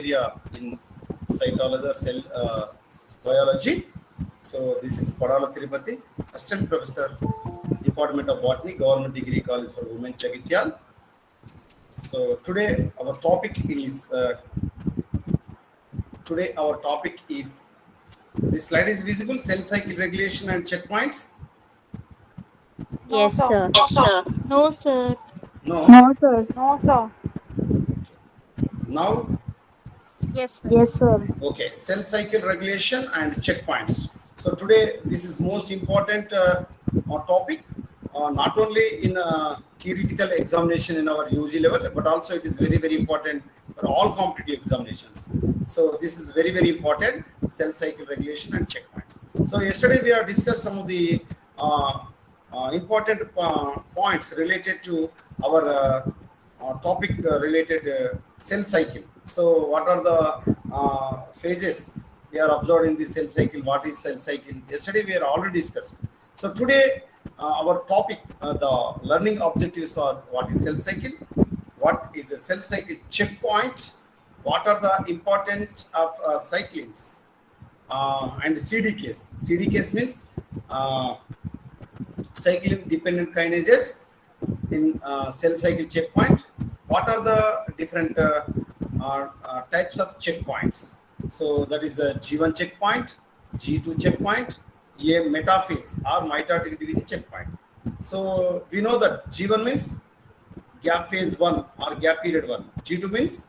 area in cytology or cell biology. So this is Padala Tirupati, Assistant Professor, Department of Botany, Government Degree College for Women, Jagatyal. So today our topic is this slide is visible, cell cycle regulation and checkpoints. No, Yes, sir. sir. No, sir. No. No, sir. No, sir. Now, Yes, sir. Yes, sir. okay, cell cycle regulation and checkpoints. So today this is most important topic, not only in theoretical examination in our UG level, but also it is very important for all competitive examinations. So this is very important, cell cycle regulation and checkpoints. So yesterday we have discussed some of the important points related to our topic related cell cycle. So what are the phases we are observed in the cell cycle? What is cell cycle? Yesterday we are already discussed. So today our topic, the learning objectives are what is cell cycle, what is the cell cycle checkpoint, what are the important of cyclins, and CDKs. CDKs means cyclin dependent kinases in cell cycle checkpoint. What are the different types of checkpoints? So that is the G1 checkpoint, G2 checkpoint, a metaphase or mitotic division checkpoint. So we know that G1 means gap phase 1 or gap period 1. G2 means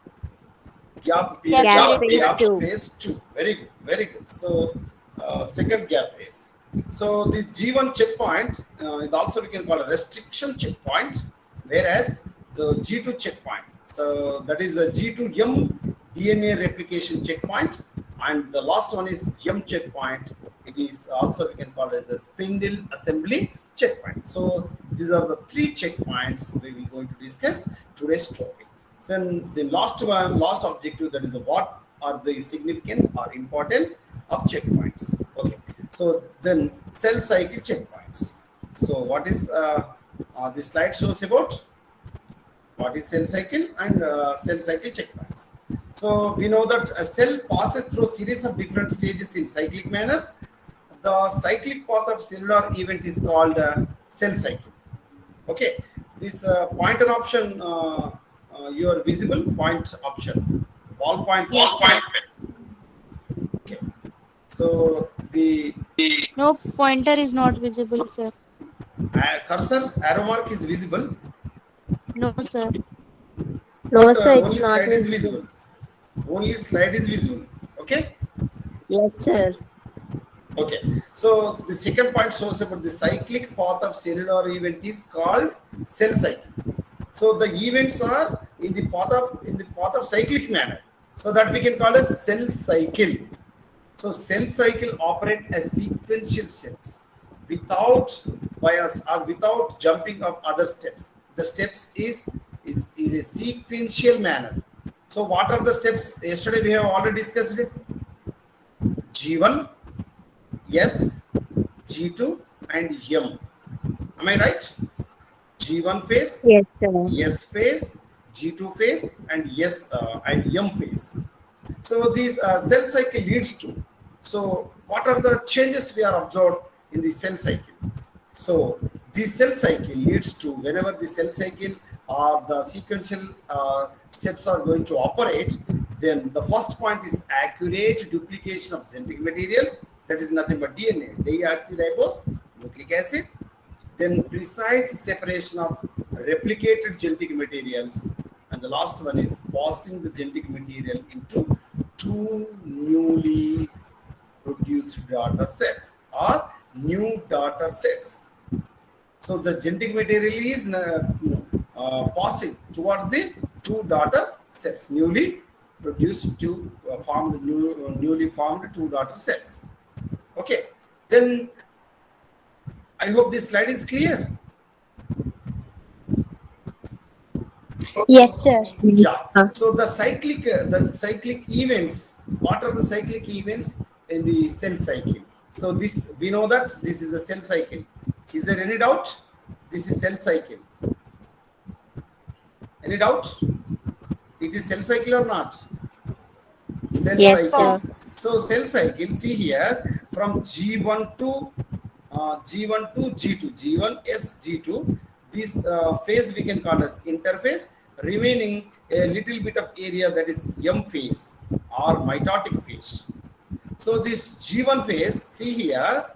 gap period Gap or phase gap two. phase 2. Very good. So second gap phase. So this G1 checkpoint is also we can call a restriction checkpoint, whereas the G2 checkpoint. So that is a G2M DNA replication checkpoint, and the last one is M checkpoint. It is also we can call as the spindle assembly checkpoint. So these are the three checkpoints we will going to discuss today's topic. So the last objective, that is what are the significance or importance of checkpoints. Okay. So then cell cycle checkpoints. So what is this slide shows about what is cell cycle and cell cycle checkpoints. So we know that a cell passes through a series of different stages in cyclic manner. The cyclic path of cellular event is called cell cycle. Okay, this pointer option, your visible point option, ballpoint. Yes, sir. Okay, so the No pointer is not visible, sir. cursor arrow mark is visible, No, sir. No, but sir, it's only not slide is visible. visible. Only slide is visible. Okay. Yes, sir. Okay, so the second point shows about the cyclic path of cellular event is called cell cycle. So the events are in the path of cyclic manner. So that we can call as cell cycle. So cell cycle operate as sequential steps without bias or without jumping of other steps. The steps is in a sequential manner. So what are the steps? Yesterday we have already discussed it. G1, S, G2 and M. Am I right? G1 phase, Yes, sir. S phase, G2 phase and and M phase. So these cell cycle leads to. So what are the changes we are observed in the cell cycle? So the cell cycle leads to, whenever the cell cycle or the sequential steps are going to operate, then the first point is accurate duplication of genetic materials. That is nothing but DNA, deoxyribose nucleic acid. Then precise separation of replicated genetic materials. And the last one is passing the genetic material into two newly produced data sets or new data sets. So the genetic material is passing towards the two data sets, newly produced newly formed two data sets. Okay, then I hope this slide is clear. Yes, sir. Yeah. So the cyclic events. What are the cyclic events in the cell cycle? So this, we know that this is a cell cycle. Is there any doubt? This is cell cycle. Any doubt? It is cell cycle or not? Cell Yes, cycle. sir. So cell cycle, see here, from G1 to G2, G1 S G2. This phase we can call as interphase. Remaining a little bit of area, that is M phase or mitotic phase. So this G1 phase, see here,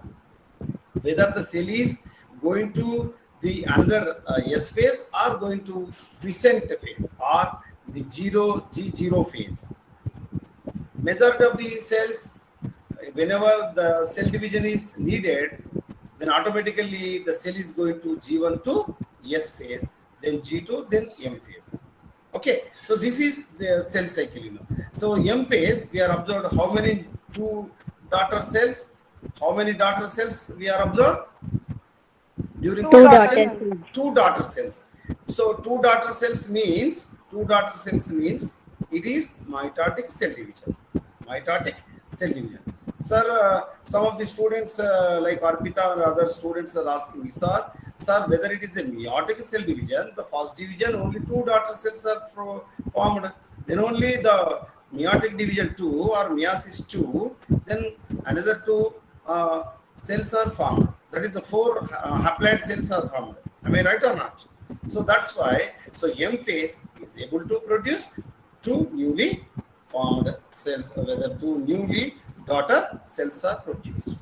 whether the cell is going to the another S phase or going to crescent phase or the G0 phase. Majority of the cells, whenever the cell division is needed, then automatically the cell is going to G1 to S phase, then G2, then M phase. Okay, so this is the cell cycle, So M phase, we are observed how many two daughter cells? How many daughter cells we are observed? During Two cell daughter division? cells. Two daughter cells. So two daughter cells means it is mitotic cell division. Mitotic cell division. Sir, some of the students like Arpita and other students are asking me, sir, whether it is a meiotic cell division, the first division only two daughter cells are formed. Then only the meiotic division 2 or meiosis 2, then another two cells are formed. That is the four haploid cells are formed. Am I right or not? So that's why, so M phase is able to produce two newly formed cells, whether two newly daughter cells are produced.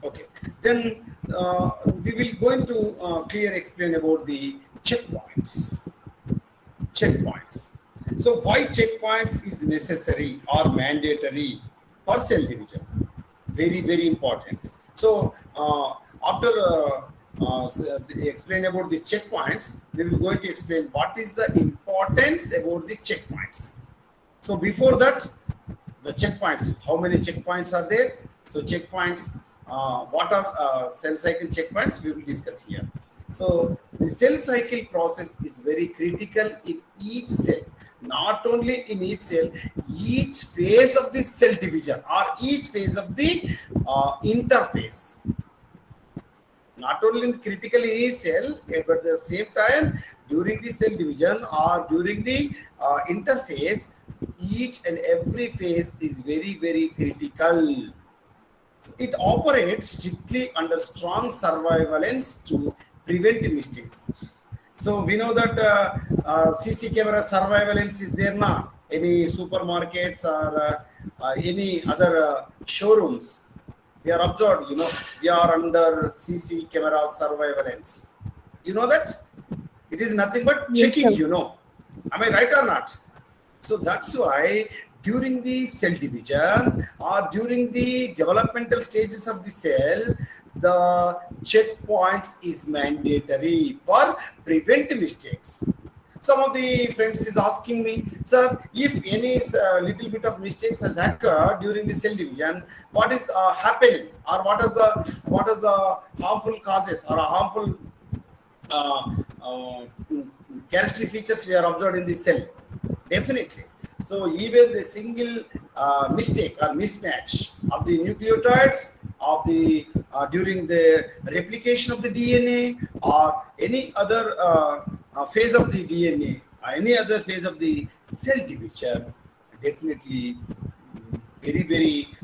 Okay, then we will going to clear explain about the checkpoints. So why checkpoints is necessary or mandatory for cell division? Very, very important. So after explain about these checkpoints, we will going to explain what is the importance about the checkpoints. So before that, the checkpoints, how many checkpoints are there? So checkpoints, what are cell cycle checkpoints, we will discuss here. So the cell cycle process is very critical in each cell. Not only in each cell, each phase of the cell division or each phase of the interphase. Not only in critical in each cell, but at the same time during the cell division or during the interphase, each and every phase is very, very critical. It operates strictly under strong surveillance to prevent mistakes. So we know that CC camera surveillance is there now. Any supermarkets or any other showrooms, we are observed, we are under CC camera surveillance. You know that? It is nothing but checking, Am I right or not? So that's why during the cell division or during the developmental stages of the cell, the checkpoints is mandatory for prevent mistakes. Some of the friends is asking me, sir, if any little bit of mistakes has occurred during the cell division, what is happening, or what is the harmful causes or harmful characteristic features we are observed in the cell? Definitely. So even the single mistake or mismatch of the nucleotides of the during the replication of the DNA or any other phase of the DNA, any other phase of the cell division, definitely very, very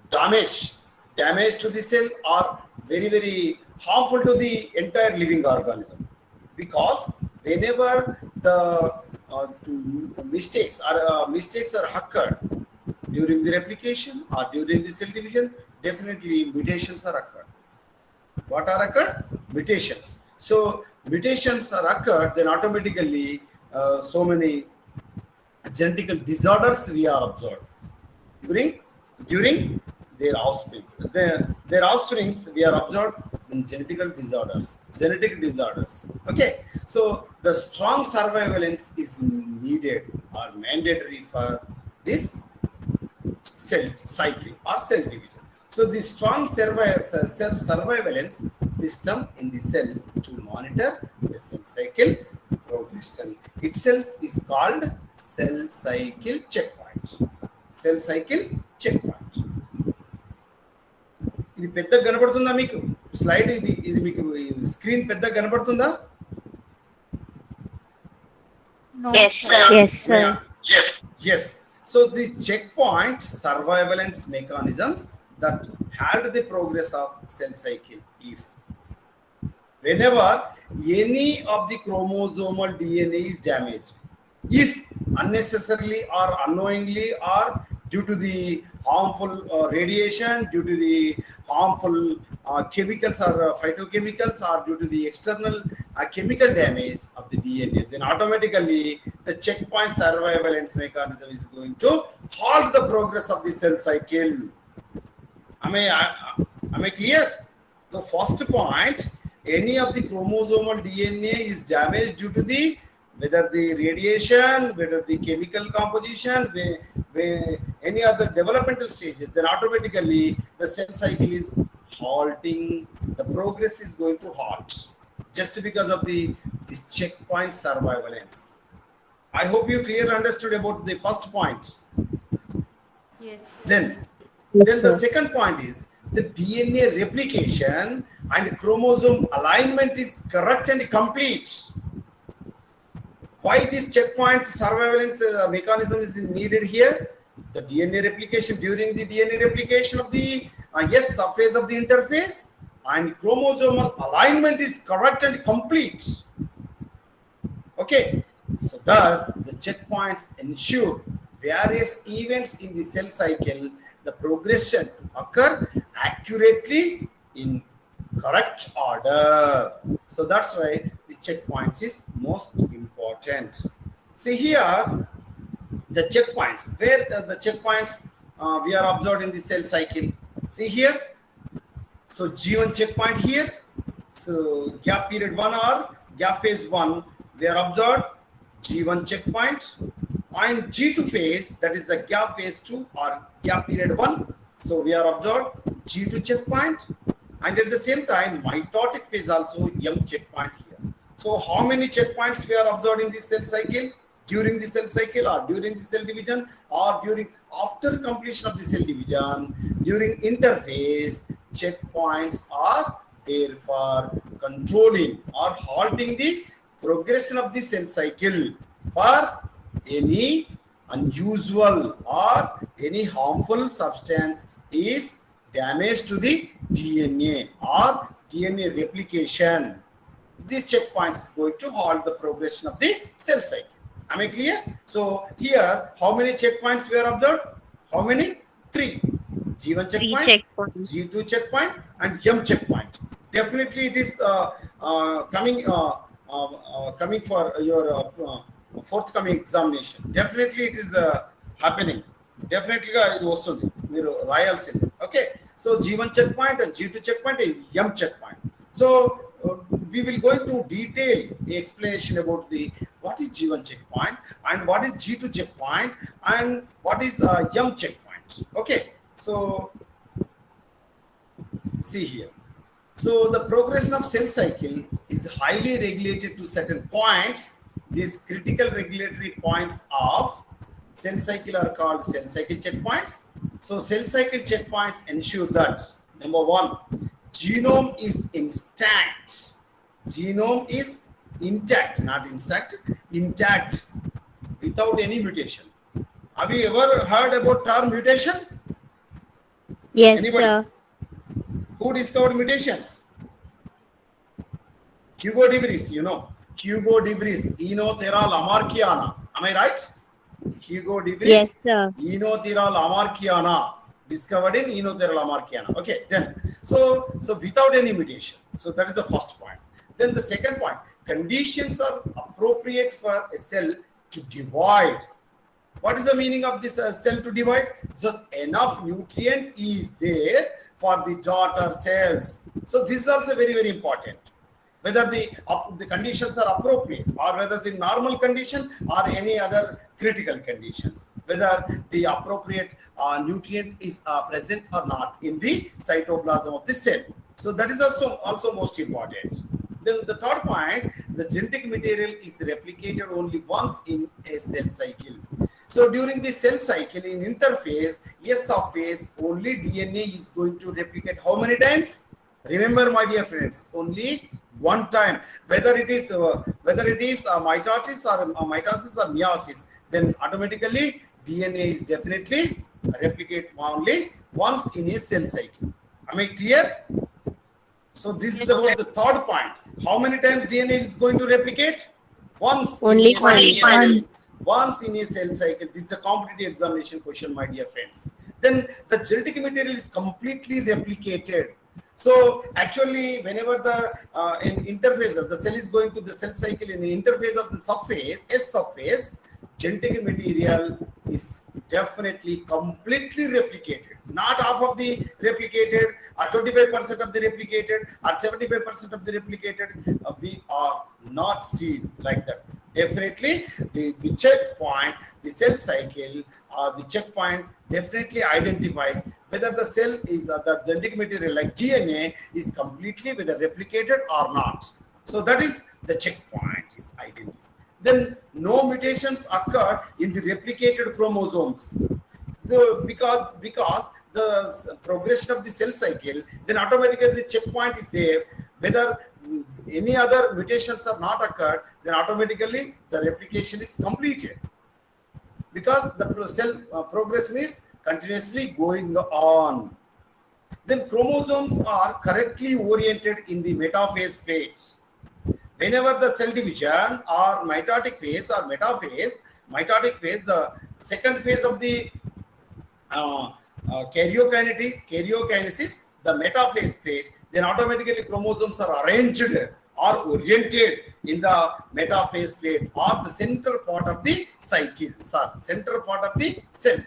damage to the cell or very, very harmful to the entire living organism. Because whenever the mistakes are occurred during the replication or during the cell division, definitely mutations are occurred. What are occurred? Mutations. So mutations are occurred, then automatically so many genetic disorders we are observed during their offsprings. Their offsprings we are observed in genetic disorders. Okay, so the strong surveillance is needed or mandatory for this cell cycle or cell division. So the strong surveillance system in the cell to monitor the cell cycle progression itself is called cell cycle checkpoint. Cell cycle checkpoint. ఇది పెద్దగా కనబడుతుందా మీకు? Slide ఇది మీకు screen పెద్దగా కనబడుతుందా? No, Yes, sir. Yes, sir. Yes. So the checkpoint surveillance mechanisms that halt the progress of cell cycle if whenever any of the chromosomal DNA is damaged, if unnecessarily or unknowingly or due to the harmful radiation, due to the harmful chemicals or phytochemicals, or due to the external chemical damage of the DNA, then automatically the checkpoint surveillance mechanism is going to halt the progress of the cell cycle. Am I clear? The first point, any of the chromosomal DNA is damaged due to the whether the radiation, whether the chemical composition, any other developmental stages, then automatically the cell cycle is halting. The progress is going to halt just because of this checkpoint surveillance. I hope you clearly understood about the first point. Yes. Then Yes, the sir. second point is the DNA replication and chromosome alignment is correct and complete. Why this checkpoint surveillance mechanism is needed here? The DNA replication, during the DNA replication of the surface of the interface, and chromosomal alignment is correct and complete. Okay, so thus the checkpoints ensure various events in the cell cycle, the progression to occur accurately in correct order. So that's why the checkpoints is most important. See here, the checkpoints, where the checkpoints we are observed in the cell cycle. See here, so G1 checkpoint here, so gap period 1 or gap phase 1, we are observed G1 checkpoint, and G2 phase, that is the gap phase 2 or gap period 1, so we are observed G2 checkpoint, and at the same time mitotic phase also M checkpoint here. So how many checkpoints we are observed in this cell cycle? During the cell cycle or during the cell division or during after completion of the cell division, during interphase, checkpoints are there for controlling or halting the progression of the cell cycle for any unusual or any harmful substance is damaged to the DNA or DNA replication. This checkpoint is going to halt the progression of the cell cycle. Am I clear? So here, how many checkpoints we are observed? How many? 3. G1 checkpoint, checkpoints. G2 checkpoint, and M checkpoint. Definitely, it is coming for your forthcoming examination. Definitely, it is happening. Definitely, it వస్తుంది మీరు రాయాల్సింది. Okay. So G1 checkpoint and G2 checkpoint and M checkpoint. So we will go into detail explanation about the what is G1 checkpoint and what is G2 checkpoint and what is M checkpoint. Okay, so see here. So the progression of cell cycle is highly regulated to certain points. These critical regulatory points of cell cycle are called cell cycle checkpoints. So cell cycle checkpoints ensure that number 1, genome is intact. Genome is intact, not intact, intact without any mutation. Have you ever heard about term mutation? Yes, Anybody? sir. Who discovered mutations? Hugo de Vries, you know. Hugo de Vries, Enothera lamarckiana. Am I right? Hugo de Vries, Yes, sir. Enothera lamarckiana, discovered in Enothera lamarckiana. Okay, then so without any mutation. So that is the first point. Then the second point, conditions are appropriate for a cell to divide. What is the meaning of this cell to divide? So enough nutrient is there for the daughter cells. So this is also very, very important. Whether the conditions are appropriate or whether the normal condition or any other critical conditions, whether the appropriate nutrient is present or not in the cytoplasm of the cell. So that is also most important. Then the third point, the genetic material is replicated only once in a cell cycle. So during the cell cycle in interphase, S phase, only DNA is going to replicate how many times? Remember, my dear friends, only one time. Whether it is mitosis or meiosis, then automatically DNA is definitely replicate only once in a cell cycle. Am I clear? So this is about the third point. How many times DNA is going to replicate? Once. Only in a cell one. cycle. Once in a cell cycle. This is the competitive examination question, my dear friends. Then the genetic material is completely replicated. So actually, whenever the in interface of the cell is going to the cell cycle in the interface of the surface, S surface, genetic material is definitely completely replicated. Not half of the replicated, or 25% of the replicated, or 75% of the replicated. We are not seen like that. Definitely, the checkpoint, the cell cycle, the checkpoint definitely identifies whether the cell is the genetic material like DNA is completely whether replicated or not. So that is the checkpoint is identified. Then no mutations occur in the replicated chromosomes. Because the progression of the cell cycle, then automatically the checkpoint is there. Whether any other mutations are not occurred, then automatically the replication is completed. Because the cell progression is continuously going on. Then chromosomes are correctly oriented in the metaphase plates. Whenever the cell division or mitotic phase or metaphase, the second phase of the karyokinesis, the metaphase plate, then automatically chromosomes are arranged or oriented in the metaphase plate or the center part of the cycle, center part of the cell.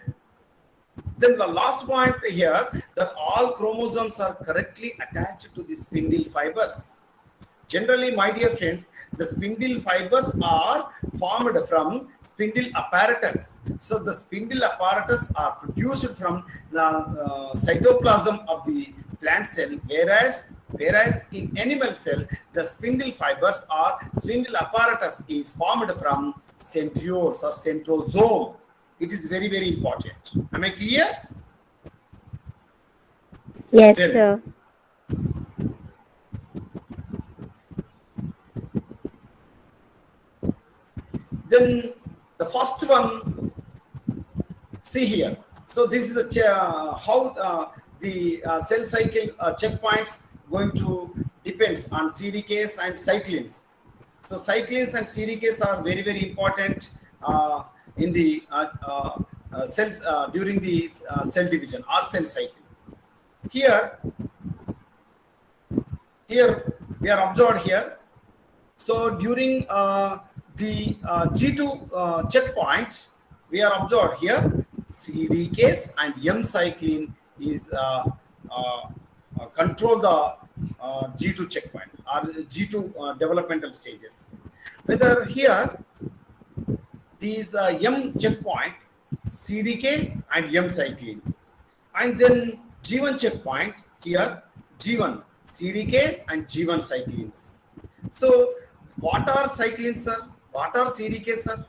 Then the last point here, that all chromosomes are correctly attached to the spindle fibers. Generally, my dear friends, the spindle fibers are formed from spindle apparatus. So the spindle apparatus are produced from the cytoplasm of the plant cell, whereas in animal cell, the spindle apparatus is formed from centrioles or centrosome. It is very, very important. Am I clear? Yes, Then- sir. Then the first one, see here. So this is the how the cell cycle checkpoints going to depends on CDKs and cyclins. So cyclins and CDKs are very, very important in the cells during the cell division or cell cycle. Here we are observed here. So during the G2 checkpoints, we are observed here. CDKs and M cyclin is control the G2 checkpoint or G2 developmental stages. Whether here these M checkpoint, CDK and M cyclin, and then G1 checkpoint here, G1 CDK and G1 cyclins. So what are cyclins, sir? What are CDKs, sir?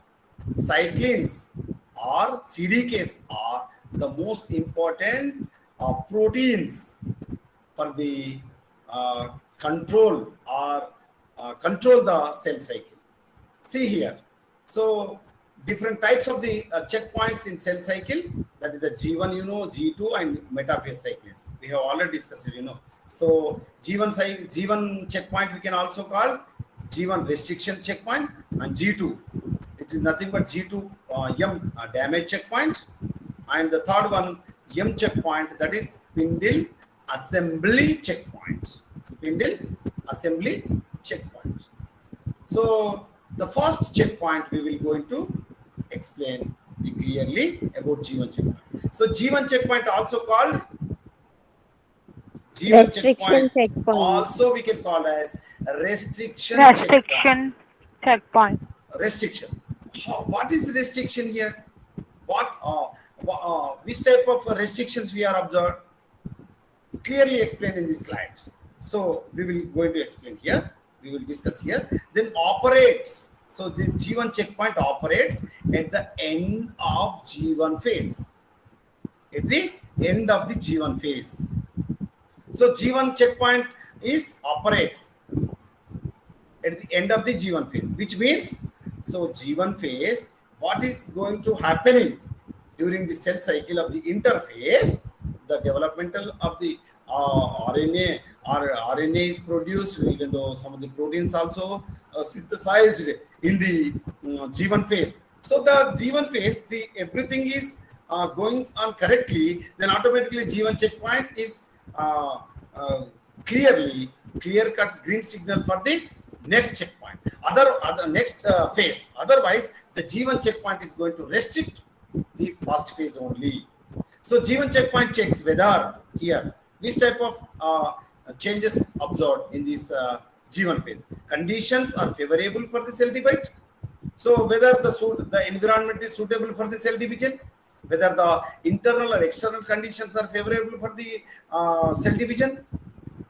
Cyclins or CDKs are the most important proteins for the control the cell cycle. See here. So different types of the checkpoints in cell cycle, that is the G1, G2 and metaphase cyclins. We have already discussed it, So G1 checkpoint we can also call G1 restriction checkpoint, and G2, it is nothing but G2 M damage checkpoint, and the third one M checkpoint, that is spindle assembly checkpoint. Spindle assembly checkpoint. So the first checkpoint we will going to explain clearly about G1 checkpoint. So G1 checkpoint also called G1 Restriction checkpoint. also we can call as restriction checkpoint. Restriction. What is restriction here? Which type of restrictions we are observed? Clearly explained in these slides. So we will going to explain here. We will discuss here. Then operates. So the G1 checkpoint operates at the end of G1 phase. At the end of the G1 phase. So G1 checkpoint operates at the end of the G1 phase, which means, so G1 phase, what is going to happening during the cell cycle of the interphase, the developmental of the RNA or RNA is produced, even though some of the proteins also synthesized in the G1 phase. So the G1 phase, the everything is going on correctly, then automatically G1 checkpoint is clear-cut green signal for the next checkpoint, other next phase. Otherwise, the G1 checkpoint is going to restrict the first phase only. So G1 checkpoint checks whether here which type of changes observed in this G1 phase. Conditions are favorable for the cell divide. So whether the environment is suitable for the cell division, whether the internal or external conditions are favorable for the cell division,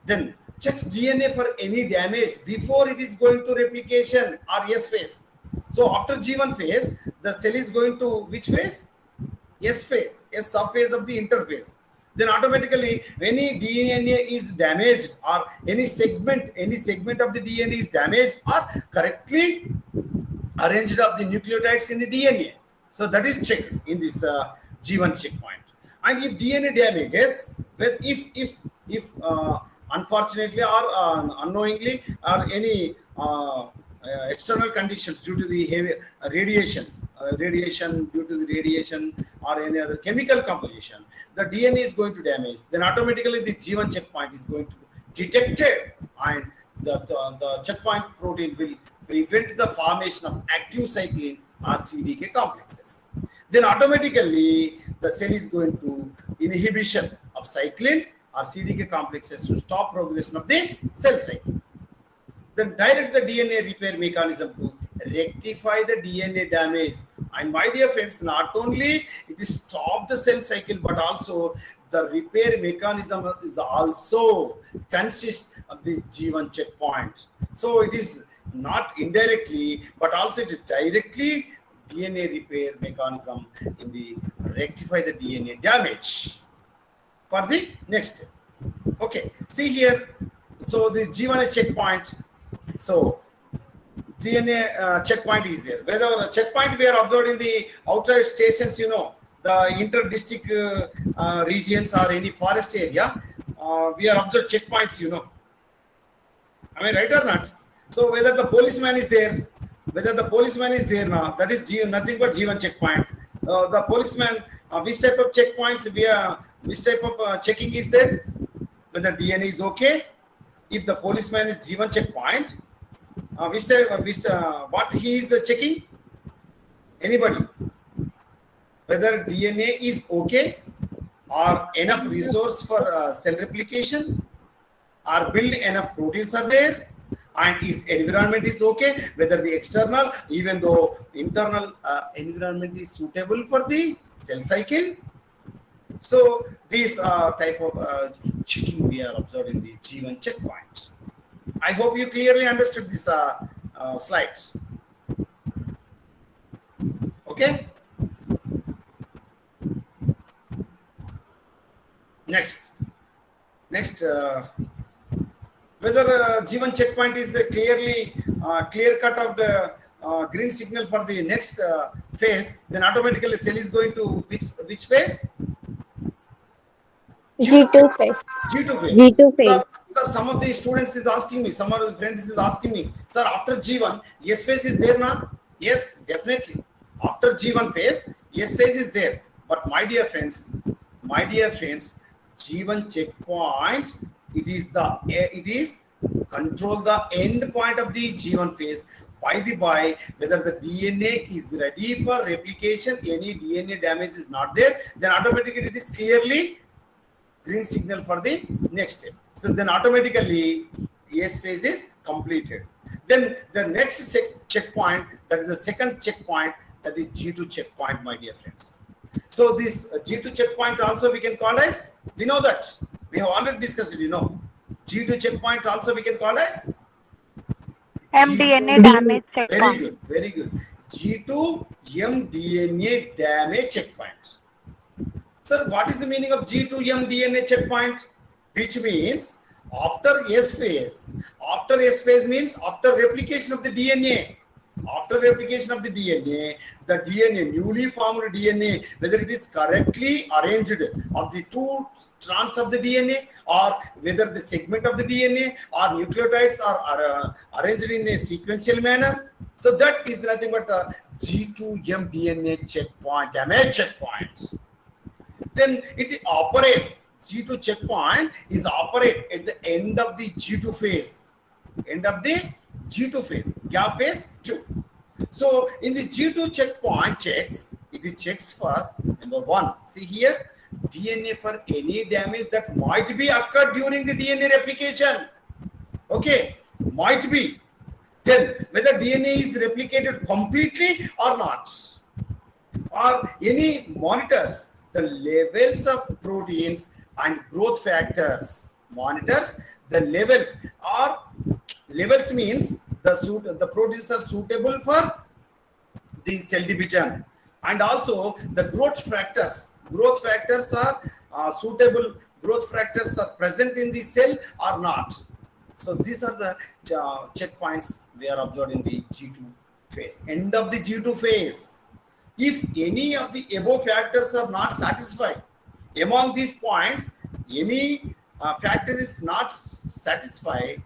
then checks DNA for any damage before it is going to replication or S phase. So after G1 phase, the cell is going to which phase? S phase, S subphase of the interphase. Then automatically any DNA is damaged or any segment of the DNA is damaged or correctly arranged of the nucleotides in the DNA. So that is checked in this G1 checkpoint. And if DNA damages, well, if unfortunately or unknowingly or any external conditions due to the heavy radiation due to the radiation or any other chemical composition, the DNA is going to damage, then automatically the G1 checkpoint is going to detect it, and the checkpoint protein will prevent the formation of active cyclin or CDK complexes. Then automatically the cell is going to inhibition of cyclin or CDK complexes to stop progression of the cell cycle. Then direct the DNA repair mechanism to rectify the DNA damage. And my dear friends, not only it is stop the cell cycle, but also the repair mechanism is also consists of this G1 checkpoint. So it is not indirectly, but also it is directly DNA repair mechanism in the rectify the DNA damage for the next step. Okay, see here. So the G1 checkpoint. So DNA checkpoint is there. Whether a checkpoint we are observed in the outside stations, the inter-district regions or any forest area, we are observed checkpoints, Am I right or not? So whether the policeman is there, now, that is nothing but G1 checkpoint. The policeman, which type of checkpoints which type of checking is there? Whether DNA is okay. If the policeman is G1 checkpoint, what he is checking? Anybody? Whether DNA is okay or enough resource for cell replication or build enough proteins are there, and his environment is okay, whether the external, even though internal environment is suitable for the cell cycle. So these type of checking we are observed in the G1 checkpoint. I hope you clearly understood this slides. Okay. Next, whether G1 checkpoint is clearly clear cut of the green signal for the next phase, then automatically cell is going to which phase? G2 phase. G2 phase. G2 phase. Sir, some of the students is asking me, some of the friends is asking me, sir, after G1, S phase is there now? Yes, definitely. After G1 phase, S phase is there. But my dear friends, G1 checkpoint, it is control the end point of the G1 phase. By the by, whether the DNA is ready for replication, any DNA damage is not there, then automatically it is clearly green signal for the next step. So then automatically S phase is completed. Then the next checkpoint, that is the second checkpoint, that is G2 checkpoint, my dear friends. So this G2 checkpoint also we can call as, we know that, we have already discussed it, G2 checkpoint also we can call as mDNA damage checkpoint. Very good. G2 mDNA damage checkpoint. Sir, what is the meaning of G2 mDNA checkpoint? Which means after S phase means after replication of the DNA, After replication of the DNA, newly formed DNA, whether it is correctly arranged of the two strands of the DNA, or whether the segment of the DNA or nucleotides are arranged in a sequential manner. So that is nothing but a G2M DNA checkpoint, damage checkpoint. Then it operates. G2 checkpoint is operate at the end of the G2 phase. End of the G2 phase, gap phase 2. So in the G2 checkpoint checks, it checks for number 1. See here, DNA for any damage that might be occurred during the DNA replication. Okay, might be. Then whether DNA is replicated completely or not, or any monitors the levels of proteins and growth factors. Monitors the levels, or levels means the proteins are suitable for the cell division, and also the growth factors. Growth factors are suitable. Growth factors are present in the cell or not. So these are the checkpoints we are observed in the G2 phase. End of the G2 phase. If any of the above factors are not satisfied, among these points, any factor is not satisfied,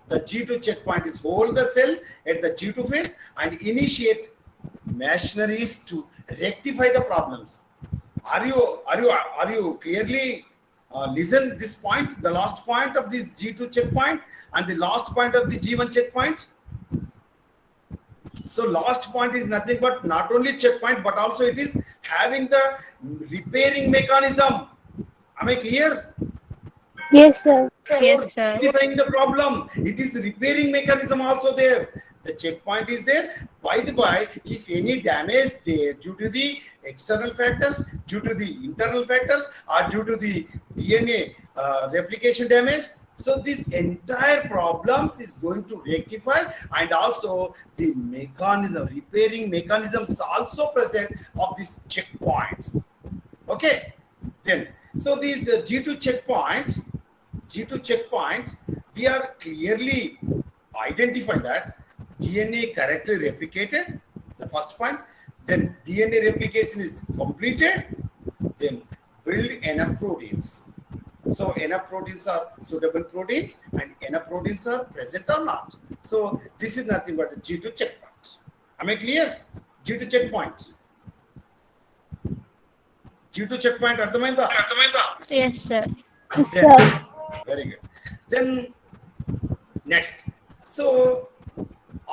the G2 checkpoint is hold the cell at the G2 phase and initiate machineries to rectify the problems. Are you clearly listen this point, the last point of the G2 checkpoint and the last point of the G1 checkpoint? So last point is nothing but not only checkpoint, but also it is having the repairing mechanism. Am I clear? Yes, sir. Yes, sir. Rectifying the problem. It is the repairing mechanism also there. The checkpoint is there. By the by, if any damage there due to the external factors, due to the internal factors, or due to the DNA replication damage, so this entire problems is going to rectify, and also the mechanism, repairing mechanisms also present of these checkpoints. Okay, then so these G2 checkpoint, we are clearly identify that DNA correctly replicated, the first point. Then DNA replication is completed. Then build enough proteins. So enough proteins are suitable proteins, and enough proteins are present or not. So this is nothing but a G2 checkpoint. Am I clear? G2 checkpoint. G2 checkpoint అర్థమైందా? Yes, sir. Yes, sir. Very good. Then next. So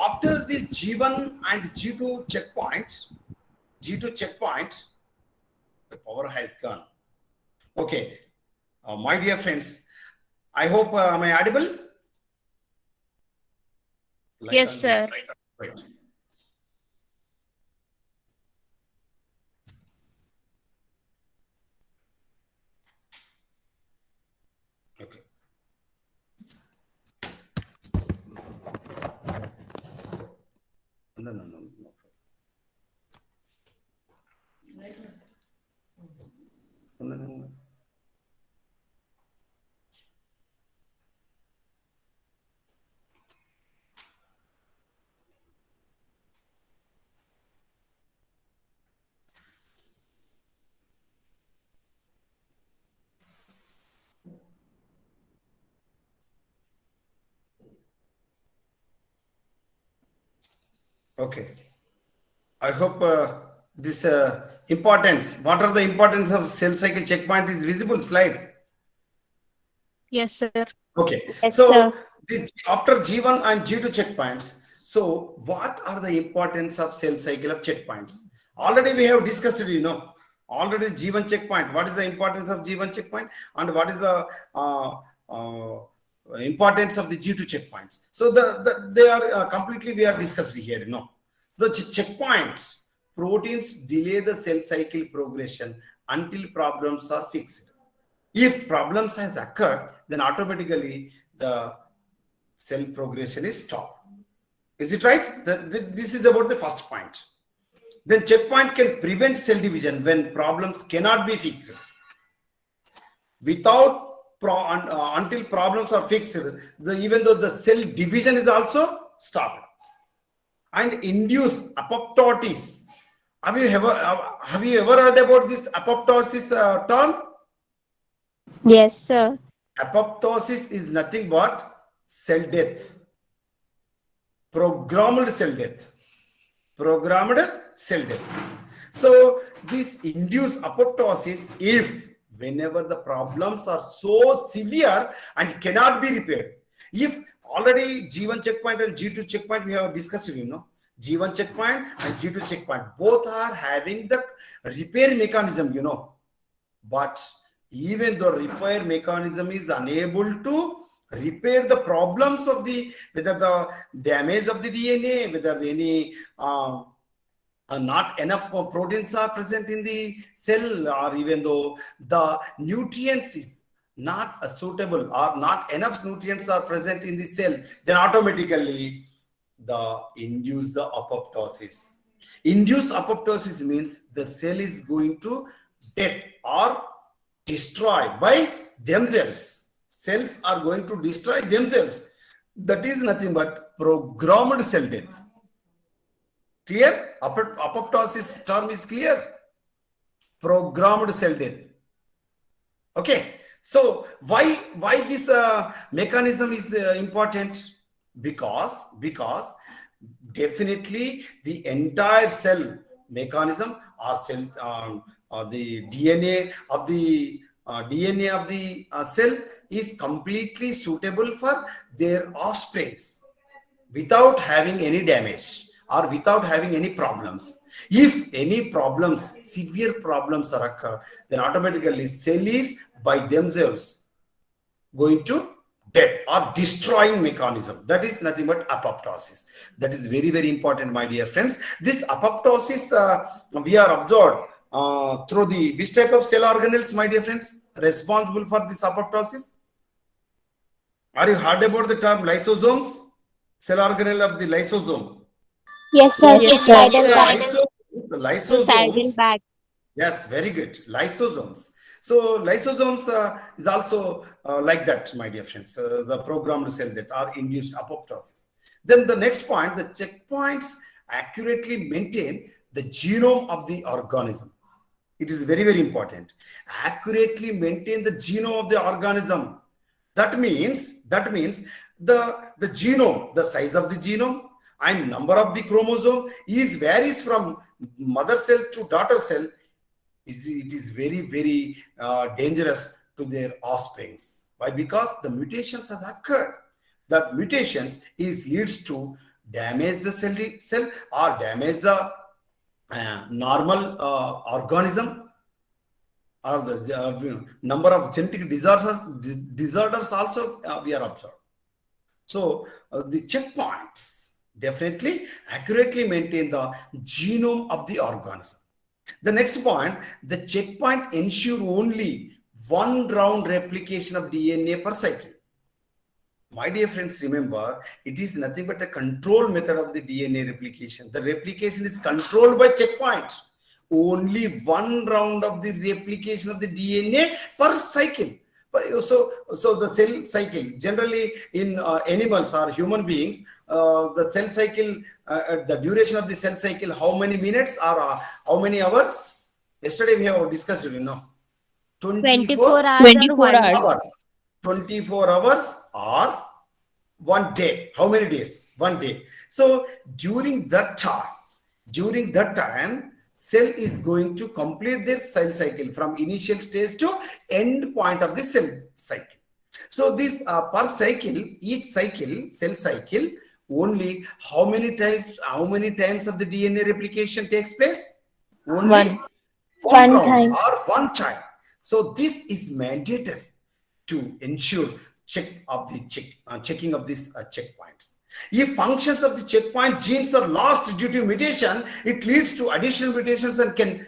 after this G1 and G2 checkpoint, the power has gone. Okay. My dear friends, I hope am I audible? Yes, sir. Right. Okay. No. No. Okay. I hope this importance, what are the importance of cell cycle checkpoint is visible slide. Yes, sir. Okay. Yes, So sir. after G1 and G2 checkpoints, so what are the importance of cell cycle of checkpoints? Already we have discussed it, already G1 checkpoint. What is the importance of G1 checkpoint, and what is the importance of the G2 checkpoints? So they are completely we are discussed here, So the checkpoints, proteins delay the cell cycle progression until problems are fixed. If problems has occurred, then automatically the cell progression is stopped. Is it right? This is about the first point. Then checkpoint can prevent cell division when problems cannot be fixed. Until problems are fixed, even though the cell division is also stopped. and induce apoptosis. Have you ever heard about this apoptosis term? Yes, sir. Apoptosis is nothing but cell death, programmed cell death, programmed cell death. So this induced apoptosis if whenever the problems are so severe and cannot be repaired. If already G1 checkpoint and G2 checkpoint we have discussed, G1 checkpoint and G2 checkpoint both are having the repair mechanism, but even though repair mechanism is unable to repair the problems of whether the damage of the DNA, whether any not enough proteins are present in the cell, or even though the nutrients is not suitable or not enough nutrients are present in the cell, then automatically induce the apoptosis. Induced apoptosis means the cell is going to death or destroy by themselves. Cells are going to destroy themselves. That is nothing but programmed cell death. Clear? Apoptosis term is clear. Programmed cell death. Okay. So why this mechanism is important? Because definitely the entire cell mechanism or cell the DNA of the cell is completely suitable for their offsprings without having any damage or without having any problems. If any problems, severe problems are occur, then automatically cell is by themselves going to death or destroying mechanism. That is nothing but apoptosis. That is very, very important, my dear friends. This apoptosis we are observed through which type of cell organelles, my dear friends, responsible for this apoptosis? Are you heard about the term lysosomes? Cell organelle of the lysosome. Yes, sir. Yes, Yes, sir. Lysosomes. Yes, very good. Lysosomes. So lysosomes is also like that, my dear friends. The programmed cell that are induced apoptosis. Then the next point, the checkpoints accurately maintain the genome of the organism. It is very, very important. Accurately maintain the genome of the organism. That means the genome, the size of the genome and number of the chromosome varies from mother cell to daughter cell. It is very, very dangerous to their offsprings. Why? Because the mutations have occurred. That mutations leads to damage the cell or damage the normal organism, or the number of genetic disorders also we are observed. So the checkpoints definitely accurately maintain the genome of the organism. The next point, the checkpoint ensure only one round replication of DNA per cycle. My dear friends, remember, it is nothing but a control method of the DNA replication. The replication is controlled by checkpoint. Only one round of the replication of the DNA per cycle. So the cell cycle, generally in animals or human beings, the cell cycle, the duration of the cell cycle, how many minutes or how many hours? Yesterday we have discussed it, 24 hours. 24 hours. 24 hours or 1 day. How many days? 1 day. So during that time, cell is going to complete their cell cycle from initial stage to end point of the cell cycle. So this per cycle, each cycle, cell cycle, only how many times of the DNA replication takes place? Only One round time. or one time. So this is mandatory to ensure checking of these checkpoints. If functions of the checkpoint genes are lost due to mutation, it leads to additional mutations and can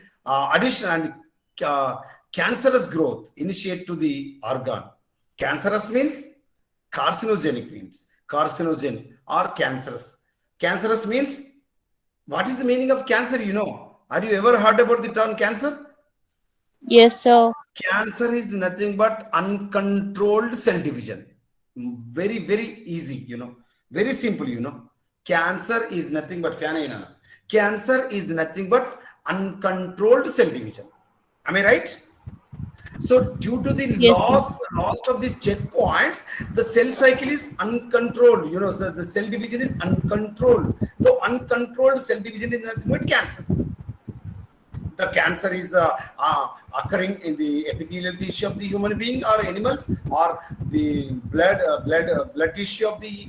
cancerous growth initiate to the organ. Cancerous means carcinogenic, means carcinogen or cancerous. Cancerous means, what is the meaning of cancer? Are you ever heard about the term cancer? Yes, sir. Cancer is nothing but uncontrolled cell division. Very, very easy, very simple, Cancer is nothing but cancer is nothing but uncontrolled cell division. Am I right? So due to the Yes, sir. loss of the checkpoints, the cell cycle is uncontrolled. You know, the cell division is uncontrolled. The uncontrolled cell division is nothing but cancer. The cancer is occurring in the epithelial tissue of the human being or animals, or the blood tissue of the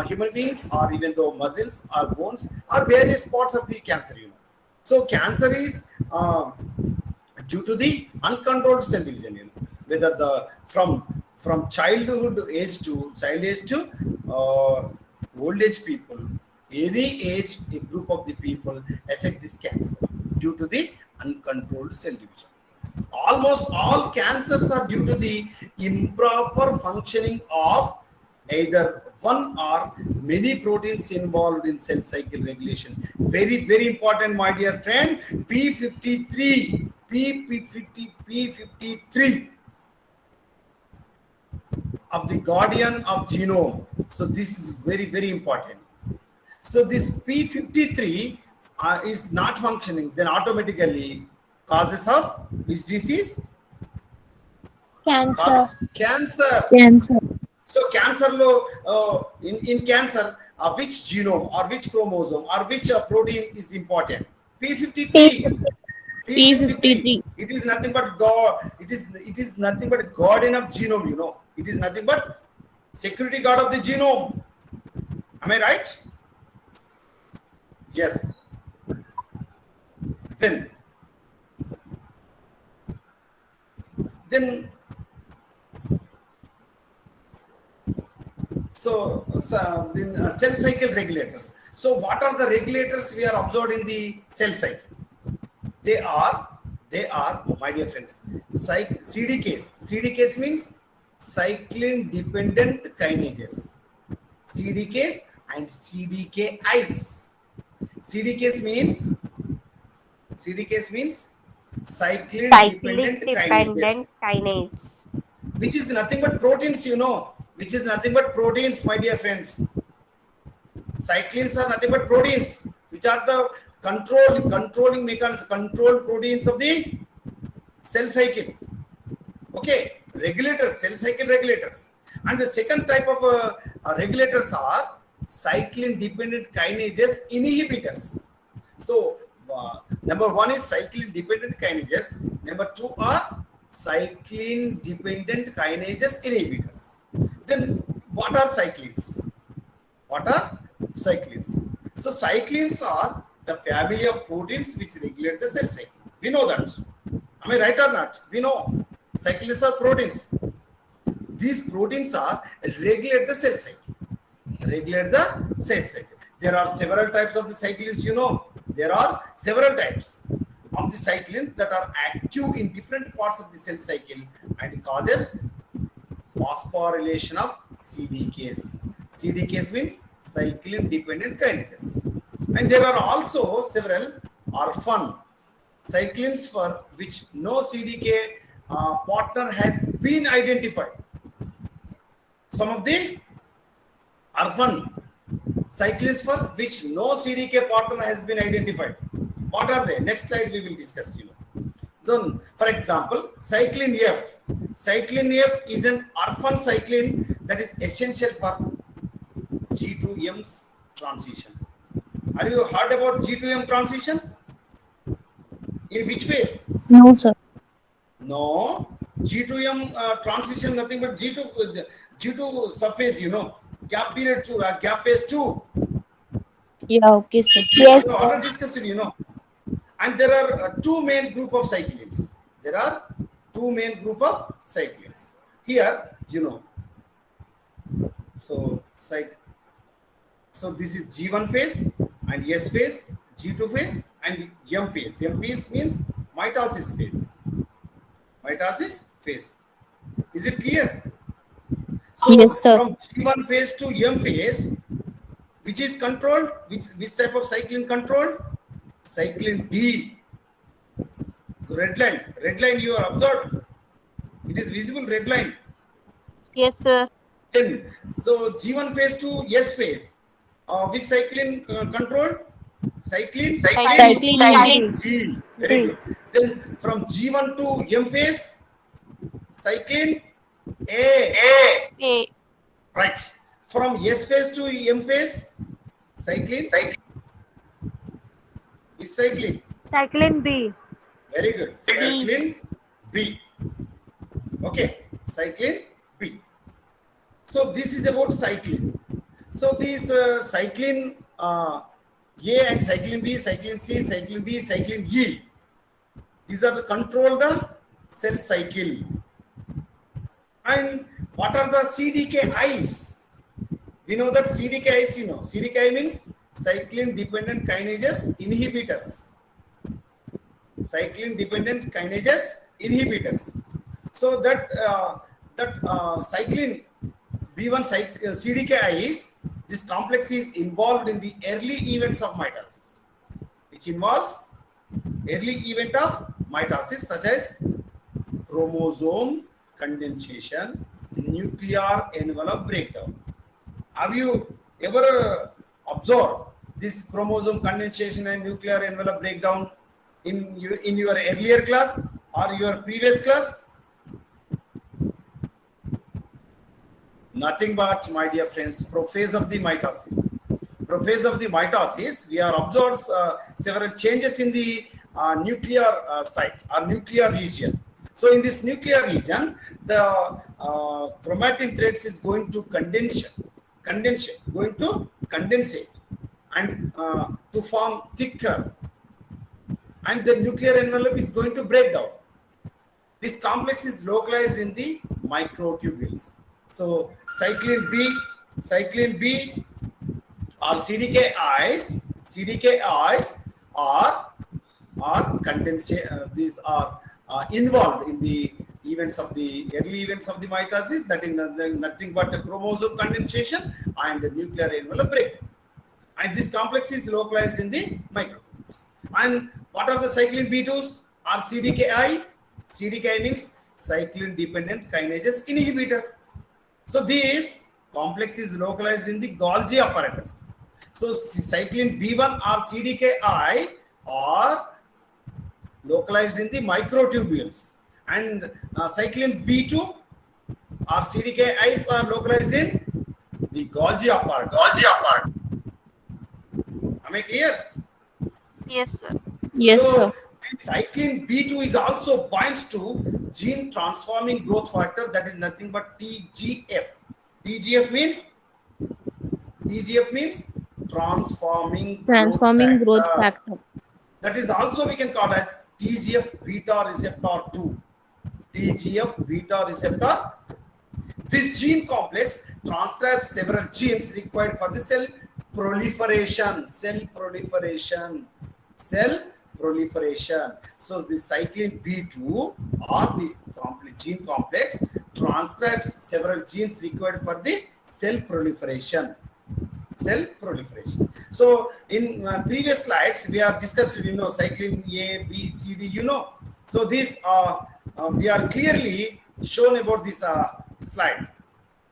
human beings, or even the muscles or bones, or various parts of the cancer. You know, so cancer is due to the uncontrolled cell division. You know, whether the from childhood age to old age people, any age a group of the people affect this cancer due to the uncontrolled cell division. Almost all cancers are due to the improper functioning of either one or many proteins involved in cell cycle regulation. Very, very important, my dear friend. P53, P53 of the guardian of genome. So this is very, very important. So this P53 is not functioning, then automatically causes of which disease? Cancer. Cancer. Cancer. So cancer in cancer, which genome or which chromosome or which protein is important? P53. P53. It is nothing but God. It is nothing but guardian of genome. You know, it is nothing but security guard of the genome. Am I right? Yes. Then cell cycle regulators. So what are the regulators we are observed in the cell cycle? They are, my dear friends, CDKs. CDKs means cyclin dependent kinases. CDKs and CDKIs. CDKs means cyclin dependent kinase. which is nothing but proteins, you know, which is nothing but proteins, my dear friends. Cyclins are nothing but proteins, which are the controlling mechanisms, control proteins of the cell cycle. Okay, regulators, cell cycle regulators. And the second type of regulators are cyclin dependent kinases inhibitors. So number one is cyclin dependent kinases. Number two are cyclin dependent kinases inhibitors. Then what are cyclins? So cyclins are the family of proteins which regulate the cell cycle. We know that. Am I right or not? We know cyclins are proteins. These proteins are regulate the cell cycle. There are several types of the cyclins, you know. There are several types of the cyclins that are active in different parts of the cell cycle and causes phosphorylation of CDKs. CDKs means cyclin dependent kinases. And there are also several orphan cyclins for which no CDK partner has been identified. Some of the orphan cyclins for which no CDK partner has been identified. What are they? Next slide we will discuss. You know. So, for example, cyclin F. Cyclin F is an orphan cyclin that is essential for G2M's transition. Are you heard about G2M transition? In which phase? No, sir. No. G2M transition nothing but G2 subphase, you know. Gap period 2, gap phase 2. Yeah, okay, sir. Yes. We already discussed it, you know. And there are two main group of cyclins. Here, you know. So this is G1 phase and S phase, G2 phase and M phase. M phase means mitosis phase. Is it clear? So Yes, sir. from G1 phase to M phase, which is controlled? Which type of cyclin controlled? Cyclin D. So red line you are observed. It is visible red line. Yes, sir. Then so G1 phase to S phase. which cyclin control? Cyclin Cyclin G. Very good. Then from G1 to M phase, cyclin A. A. Right. From S phase to M phase, cyclin. Which cyclin? Cyclin B. Very good. Cyclin B. Okay. Cyclin B. So this is about cyclin. So these cyclin A and cyclin B, cyclin C, cyclin D, cyclin E. These are the control the cell cycle. And what are the CDKIs? We know that CDKIs, you know. CDKI means cyclin dependent kinases inhibitors. Cyclin dependent kinases inhibitors. So that cyclin B1 CDKIs, this complex is involved in the early events of mitosis, which involves early event of mitosis such as chromosome condensation, nuclear envelope breakdown. Have you ever observed this chromosome condensation and nuclear envelope breakdown in your earlier class or your previous class? Nothing but, my dear friends, prophase of the mitosis. Prophase of the mitosis, we are observed several changes in the nuclear site or nuclear region. So in this nuclear region, the chromatin threads is going to condensate, and to form thicker, and the nuclear envelope is going to break down. This complex is localized in the microtubules. So cyclin B or CDKIs are these are involved in the events of the early events of the mitosis, that is nothing but the chromosome condensation and the nuclear envelope breakdown. And this complex is localized in the microtubules. And what are the cyclin B2s or CDKI? CDKI means cyclin dependent kinases inhibitor. So this complex is localized in the Golgi apparatus. So cyclin B1 or CDKI are localized in the microtubules, and cyclin B2 or CDKIs are localized in the Golgi apparatus. Am I clear? Yes, sir. Yes, So, sir. the cyclin B2 is also binds to gene transforming growth factor, that is nothing but TGF. TGF means transforming Growth factor. That is also we can call as TGF beta receptor 2. TGF beta receptor. This gene complex transcribes several genes required for the cell proliferation. So the cyclin B2 or this gene complex transcribes several genes required for the cell proliferation. So in previous slides we are discussed, cyclin A, B, C, D, So these we are clearly shown about this slide.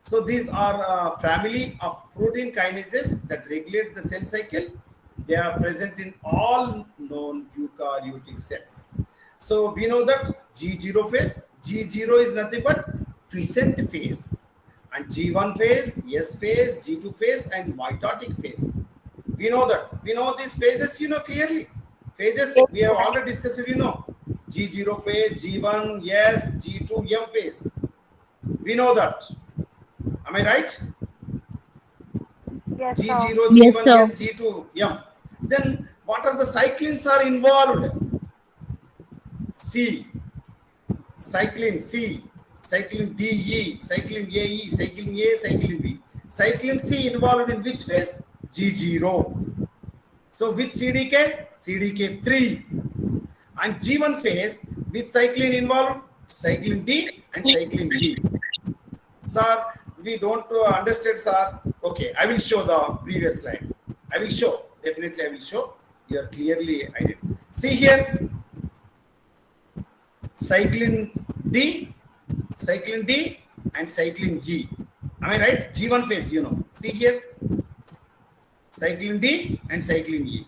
So these are family of protein kinases that regulate the cell cycle. They are present in all known eukaryotic cells. So we know that G0 phase, G0 is nothing but quiescent phase, and G1 phase, S phase, G2 phase, and mitotic phase. We know that. We know these phases, clearly. Phases we have already discussed, G0 phase, G1, S, G2, M phase. We know that. Am I right? Yes, sir. G0, Yes, G1, sir. S, G2, M. Then what are the cyclins are involved? C, cyclin C, cyclin DE, cyclin AE, cyclin A, cyclin B. Cyclin C involved in which phase? G0. So which CDK? CDK3. And G1 phase, which cyclin involved? Cyclin D and cyclin E. Sir, we don't understand, sir. Okay, I will show the previous slide. I will show. Definitely, I will show. You are clearly identified. See here, cyclin D, and cyclin E. Am I right? G1 phase, See here. cyclin D and cyclin E.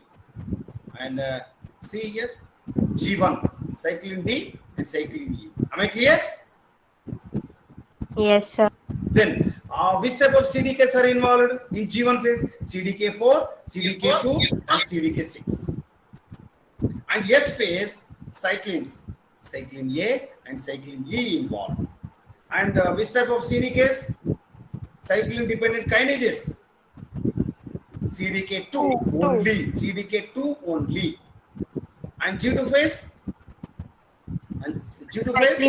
And see here, G1, cyclin D and cyclin E. Am I clear? Yes, sir. Then, which type of CDKs are involved in G1 phase? CDK4, CDK2, and CDK6. And S phase, cyclins, cyclin A and cyclin E involved. And which type of CDKs? Cyclin dependent kinases. CDK2 only, CDK2 only. And G2 phase? And G2 phase?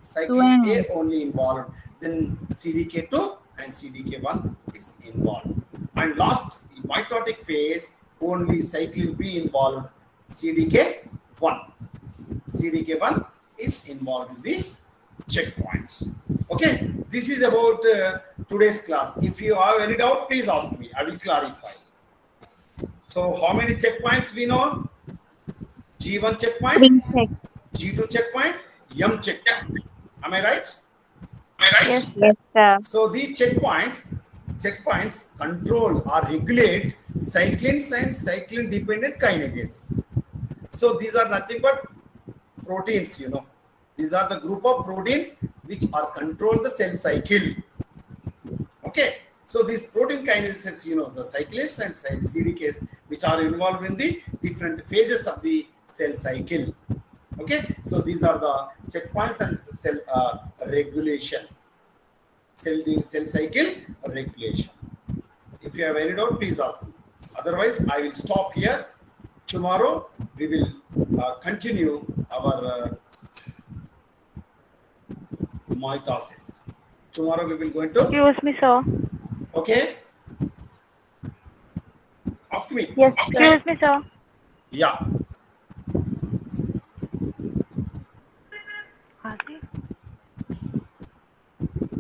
Cyclin A only involved. Then CDK2 and CDK1 is involved. And last, mitotic phase, only cyclin B involved, CDK1. CDK1 is involved in the checkpoints. Okay, this is about today's class. If you have any doubt, please ask me. I will clarify. So, how many checkpoints we know? G1 checkpoint, G2 checkpoint, M checkpoint. Am I right? Yes. Yes, sir. So these checkpoints control or regulate cyclins and cyclin dependent kinases. So these are nothing but proteins, you know. These are the group of proteins which are control the cell cycle. Okay. So these protein kinases, you know, the cyclins and CDKs which are involved in the different phases of the cell cycle. Okay. So these are the checkpoints and cell regulation. Cell cycle regulation. If you have any doubt, please ask me. Otherwise, I will stop here. Tomorrow, we will continue our mitosis. Tomorrow, we will go into. Excuse me, sir. Okay? Ask me. Yes. Excuse me, sir. Yeah.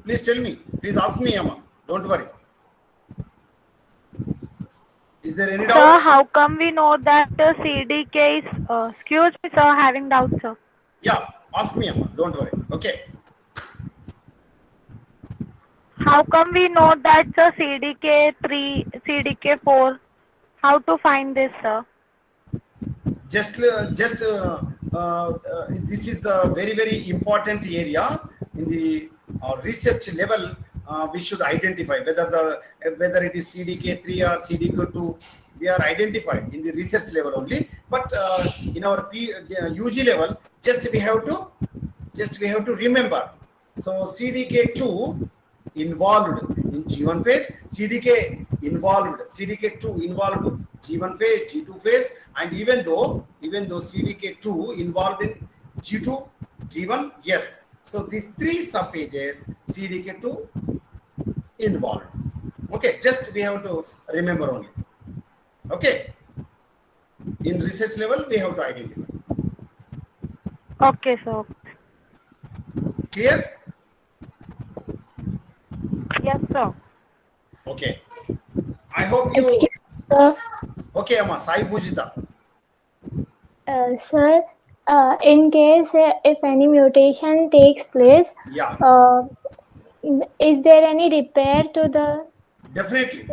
Please tell me. Please ask me, Amma. Don't worry. Is there any Sir, doubt? how come we know that the CDK is, excuse me, sir, having doubts, sir. Yeah. Ask me, Amma. Don't worry. Okay. How come we know that the CDK3, CDK4? How to find this, sir? Just this is the very, very important area in the research level. We should identify whether it is CDK3 or CDK2. We are identified in the research level only, but in our UG level, just we have to remember. So CDK2 involved in G1 phase, CDK2 involved G1 phase, G2 phase, and even though CDK2 involved in G2, G1, yes. So these three subphases, CDK2 involved. Okay, just we have to remember only. Okay. In research level, we have to identify. Okay, sir. Clear? Yes, sir. Okay. I hope you. Excuse me, sir. Okay, Amma, Sai Pujita. Sir, in case if any mutation takes place, Yeah, is there any repair to the? definitely.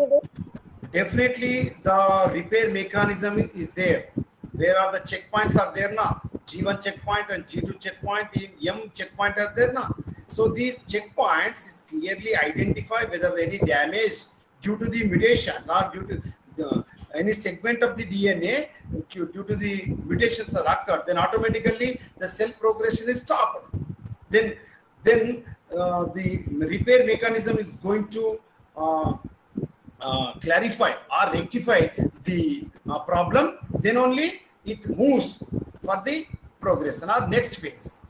Definitely, the repair mechanism is there. Where are the checkpoints are there now? G1 checkpoint and G2 checkpoint, M checkpoint are there now. So these checkpoints is clearly identify whether any damage due to the mutations or due to any segment of the DNA due to the mutations that occurred, then automatically the cell progression is stopped. Then the repair mechanism is going to clarify or rectify the problem. Then only it moves for the progression or next phase.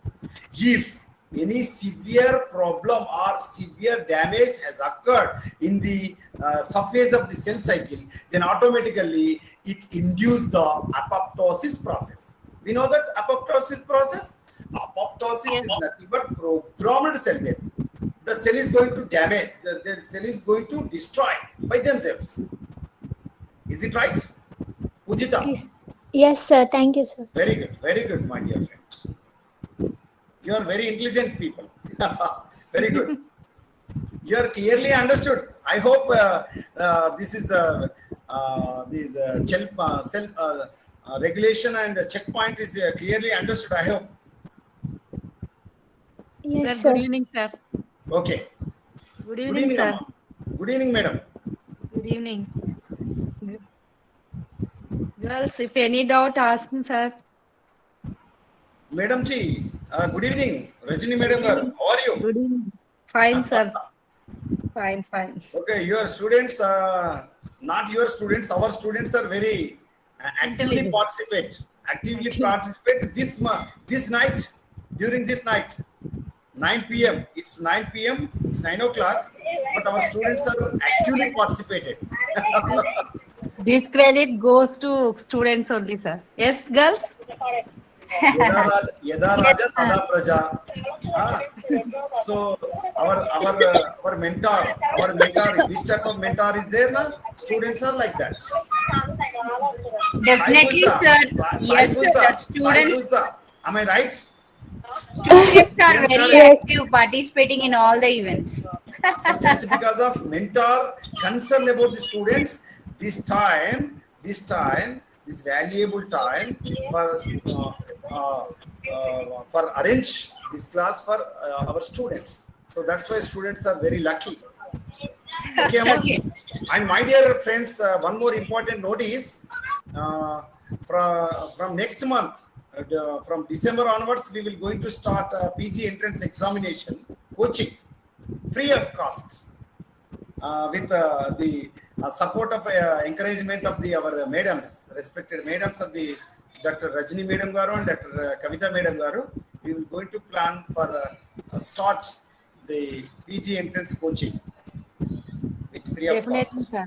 If any severe problem or severe damage has occurred in the surface of the cell cycle, then automatically it induces the apoptosis process. We know that apoptosis process? Apoptosis is nothing but programmed cell death. The cell is going to damage, the cell is going to destroy by themselves. Is it right? Pujita? Yes, sir. Thank you, sir. Very good, my dear friends. You are very intelligent people. Very good. You are clearly understood. I hope this is the self regulation and checkpoint is clearly understood. I hope. Yes, Sir, good sir. evening, sir. Okay. Good Good evening, evening, sir. Amma. Good evening, madam. Good evening. Girls, if any doubt, ask me, sir. Madam Ji, good evening. Rajini madam, how are you? Good evening. Fine, sir. Fine, fine. Okay, your students, not your students, our students are very actively Intelligent. participate. Actively participate this night, during this night, 9 p.m. It's 9 p.m. It's 9 o'clock, but our students are actively participated. This credit goes to students only, sir. Yes, girls? Yada Raja Tada Praja. Ah, so our mentor, which type of mentor is there now? Students are like that. Definitely, Sai sir. Buzda. Yes, sir. The students, Am I right? students are very Yes. active, participating in all the events. So just because of mentor concern about the students, this valuable time for arrange this class for our students. So that's why students are very lucky. Okay, Amma? Okay. And my dear friends, one more important notice from next month, from December onwards, we will going to start PG entrance examination coaching, free of cost, with the support of encouragement of our madams, respected madams of the Dr. Rajini Madam Garu and Dr. Kavita Madam Garu. We will going to plan for start the PG entrance coaching with free of Definitely, cost. sir.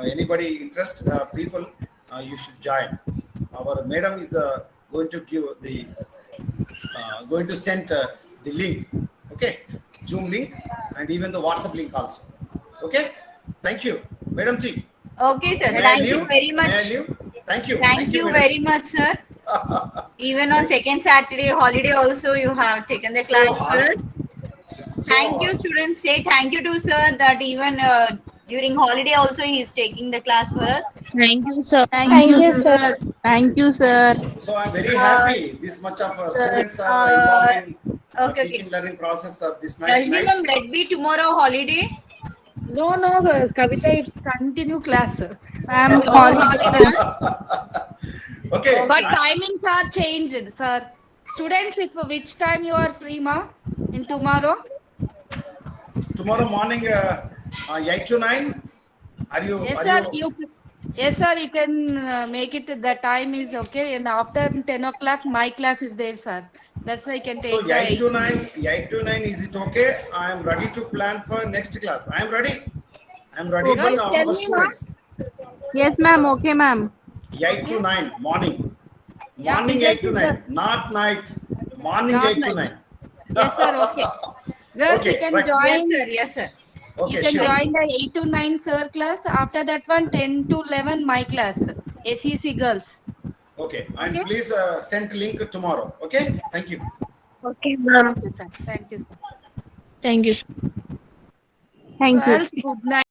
Anybody interest people, you should join. Our madam is going to give the going to send the link, okay, Zoom link and even the WhatsApp link also. Okay, thank you, Madam Ji. Okay, sir. May I Thank you leave? very May I much. leave? Thank you. Thank you madam. very much, sir. Even on second Saturday holiday also, you have taken the class for us. So, Thank you, students. Say thank you to sir that even during holiday also he is taking the class for us. Thank you, sir. Thank you, sir. Thank you, sir. So I'm very happy. This much of students are involved in okay, teaching learning process of this Rajni night. ma'am, let be tomorrow holiday. No, girls. Kavita, it's continue class. Ma'am, All holidays. Okay. But timings are changed, sir. Students, if which time you are free, ma? In tomorrow? Tomorrow morning, 8 to 9. Are you? Yes, are sir. you? Yes, sir. You can make it. The time is okay. And after 10 o'clock, my class is there, sir. That's why I can take So the 8 to 9, 8 to 9, is it okay? I am ready to plan for next class. I am ready. I am ready. Guys, But tell our me, ma'am. students, Yes, ma'am. Okay, ma'am. 8 to 9 morning. Yeah, Morning teachers 8 to is 9, the- not night. Morning Not 8 to night. 9. Yes, sir. Okay. Girls, Okay, you can right. Yes, join. sir. Yes, sir. Okay, You can sure. join the 8 to 9 sir class. After that one, 10 to 11 my class. SEC girls. Okay, and Okay. please send link tomorrow. Okay, thank you. Okay, ma'am. Okay, sir. Thank you, sir. Thank you. Thank you. Girls, good night.